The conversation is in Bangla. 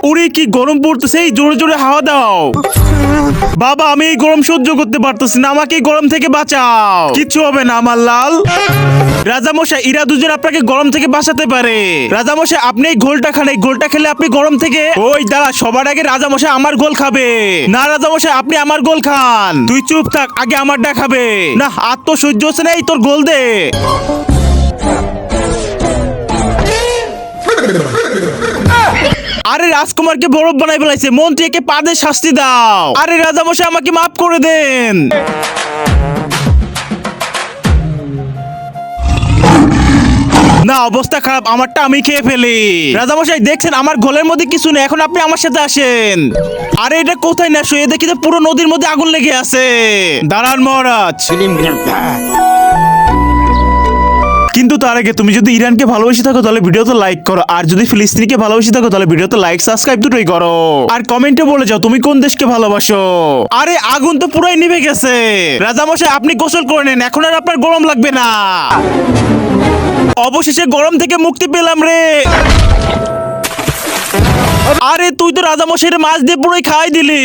ওরে কি গরম পড়তেছে, এই জোরে জোরে হাওয়া দাও। বাবা আমি এই গরম সহ্য করতে পারতেছি না, আমাকে এই গরম থেকে বাঁচাও। কিচ্ছু হবে না আমার লাল। রাজামশাই এরা দুজন আপনাকে গরম থেকে বাঁচাতে পারে। রাজামশাই আপনি এই ঘোলটা খান, এই ঘোলটা খেলে আপনি গরম থেকে। ওই দাঁড়া, সবার আগে রাজামশাই আমার গোল খাবে। না রাজামশাই আপনি আমার গোল খান। তুই চুপ থাক, আগে আমারটা খাবে। না আর তো সহ্য হচ্ছে না, এই তোর গোল দে। আরে রাজকুমারকে বরফ বানাই ফেলাইছে, মন্ত্রী একে পাদে শাস্তি দাও। আরে রাজামশাই আমাকে মাফ করে দেন। না অবস্থা খারাপ, আমারটা আমি খেয়ে ফেলি। রাজামশাই দেখছেন আমার গোলের মধ্যে কিছু নেই, এখন আপনি আমার সাথে আসেন। আরে এটা কোথায় না শুয়ে দেখি তো পুরো নদীর মধ্যে আগুন লেগে আছে। দাঁড়ান মহারাজ। কিন্তু তার আগে তুমি যদি ইরানকে ভালোবেসে থাকো তাহলে ভিডিওতে লাইক করো, আর যদি ফিলিস্তিনিকে ভালোবেসে থাকো তাহলে ভিডিওতে লাইক সাবস্ক্রাইব দুটোই করো। আর কমেন্টে বলে যাও তুমি কোন দেশকে ভালোবাসো। আরে আগুন তো পুরাই নিভে গেছে। রাজামশাই আপনি গোসল করে নেন, এখন আর আপনার গরম লাগবে না। অবশেষে গরম থেকে মুক্তি পেলাম রে। আরে তুই তো রাজামশাইয়ের মাছ দিয়ে পুরোই খাই দিলি।